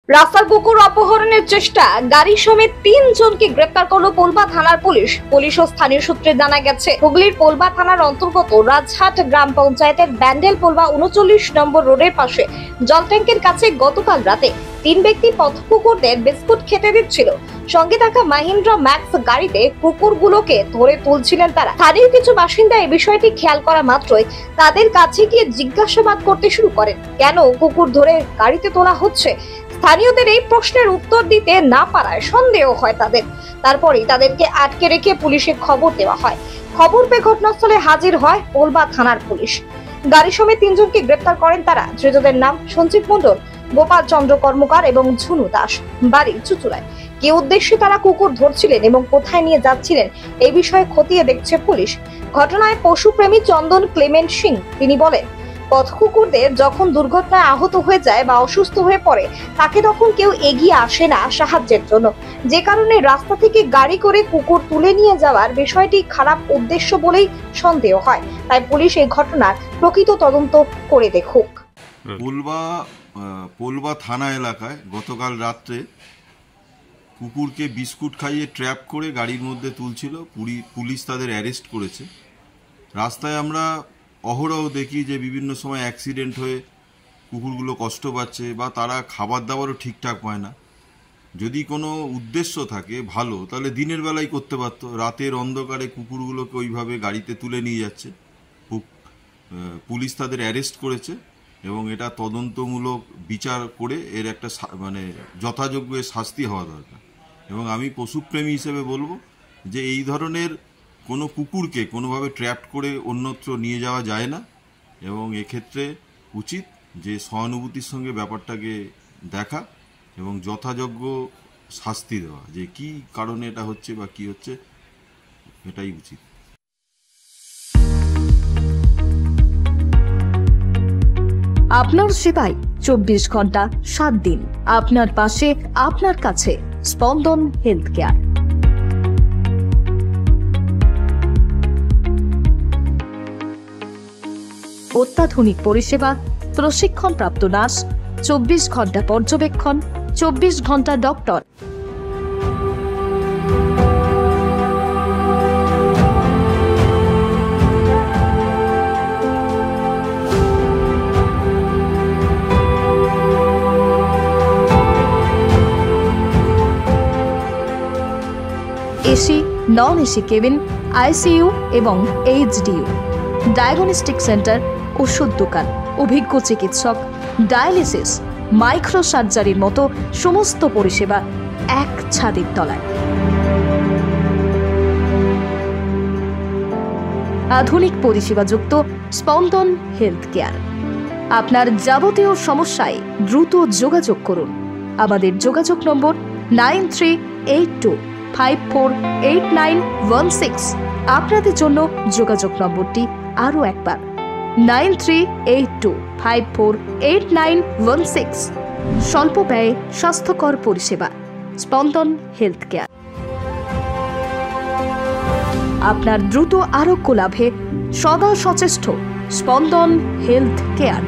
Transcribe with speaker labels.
Speaker 1: রাস্তার কুকুর অপহরণের চেষ্টা, গাড়ি সমেত ৩ জনকে গ্রেপ্তার করলো পোলবা থানার পুলিশ। পুলিশ ও স্থানীয় সূত্রে জানা গেছে, হুগলির পোলবা থানার অন্তর্গত রাজহাট গ্রাম পঞ্চায়েতের ব্যান্ডেল পোলবা ৩৯ নম্বর রোডের পাশে জল ট্যাঙ্কের কাছে গতকাল রাতে ৩ ব্যক্তি পথ কুকুরদের বিস্কুট খেতে দিচ্ছিল। সঙ্গে থাকা মাহিন্দ্রা ম্যাক্স গাড়িতে কুকুরগুলোকে ধরে তুলছিলেন তারা। স্থানীয় কিছু বাসিন্দা এই বিষয়টি খেয়াল করা মাত্রই তাদের কাছে গিয়ে জিজ্ঞাসাবাদ করতে শুরু করেন, কেন কুকুর ধরে গাড়িতে তোলা হচ্ছে। স্থানীয়দের এই প্রশ্নের উত্তর দিতে না পারায় সন্দেহ হয় তাদের। তারপরেই তাদেরকে আটকে রেখে পুলিশে খবর দেওয়া হয়। খবর পেয়ে ঘটনাস্থলে হাজির হয় পোলবা থানার পুলিশ। গাড়ি সমেত ৩ জনকে গ্রেপ্তার করেন তারা। ধৃতদের নাম সঞ্জীব মণ্ডল, গোপাল চন্দ্র কর্মকার এবং ঝুনু দাস, বাড়ি চুচুড়ায়। কি উদ্দেশ্যে তারা কুকুর ধরছিলেন এবং কোথায় নিয়ে যাচ্ছিলেন এই বিষয়ে খতিয়ে দেখছে পুলিশ। ঘটনায় পশুপ্রেমী চন্দন ক্লেমেন্ট সিং তিনি বলেন, পথ কুকুরদের যখন দুর্ঘটনায় আহত হয়ে যায় বা অসুস্থ হয়ে পড়ে, তাকে তখন কেউ এগিয়ে আসে না সাহায্যের জন্য, যে কারণে রাস্তা থেকে গাড়ি করে কুকুর তুলে নিয়ে যাওয়ার বিষয়টি খারাপ উদ্দেশ্য বলেই সন্দেহ হয়। তাই পুলিশ এই ঘটনার প্রকৃত তদন্ত করে দেখুক।
Speaker 2: পোলবা থানা এলাকায় গতকাল রাত্রে কুকুরকে বিস্কুট খাইয়ে ট্র্যাপ করে গাড়ির মধ্যে তুলছিল। পুলিশ তাদের অ্যারেস্ট করেছে। রাস্তায় আমরা অহরহ দেখি যে বিভিন্ন সময় অ্যাক্সিডেন্ট হয়ে কুকুরগুলো কষ্ট পাচ্ছে বা তারা খাবার দাবারও ঠিকঠাক পায় না। যদি কোনো উদ্দেশ্য থাকে ভালো, তাহলে দিনের বেলায় করতে পারতো। রাতের অন্ধকারে কুকুরগুলোকে ওইভাবে গাড়িতে তুলে নিয়ে যাচ্ছে। পুলিশ তাদের অ্যারেস্ট করেছে এবং এটা তদন্তমূলক বিচার করে এর একটা যথাযোগ্য শাস্তি হওয়া দরকার। এবং আমি পশুপ্রেমী হিসেবে বলবো যে এই ধরনের কোনো কুকুরকে কোনোভাবে ট্র্যাপ করে অন্যত্র নিয়ে যাওয়া যায় না, এবং এক্ষেত্রে উচিত যে সহানুভূতির সঙ্গে ব্যাপারটাকে দেখা এবং যথাযোগ্য শাস্তি দেওয়া, যে কি কারণে এটা হচ্ছে বা কি হচ্ছে, এটাই উচিত।
Speaker 3: আপনার সেবায় 24 ঘন্টা 7 দিন, আপনার পাশে, আপনার কাছে। স্পন্দন হেলথ কেয়ার। অত্যাধুনিক পরিষেবা, প্রশিক্ষণপ্রাপ্ত নার্স, 24 ঘন্টা পর্যবেক্ষণ, 24 ঘন্টা doctor. AC, non AC cabin, ICU এবং এইচডিইউ, ডায়াগনস্টিক সেন্টার, ওষুধ দোকান, অভিজ্ঞ চিকিৎসক, ডায়ালিসিস, মাইক্রো সার্জারির মতো সমস্ত পরিষেবা এক ছাদের তলায়। আধুনিক পরিষেবাযুক্ত স্পন্দন হেলথ কেয়ার। আপনার যাবতীয় সমস্যায় দ্রুত যোগাযোগ করুন। আমাদের যোগাযোগ নম্বর 9382548916। আপনাদের জন্য যোগাযোগ নম্বরটি আরও একবার 9382548916। স্বল্প ব্যয়ে স্বাস্থ্যকর পরিষেবা, স্পন্দন হেলথ কেয়ার। আপনার দ্রুত আরোগ্য লাভে সদা সচেষ্ট স্পন্দন হেলথ কেয়ার।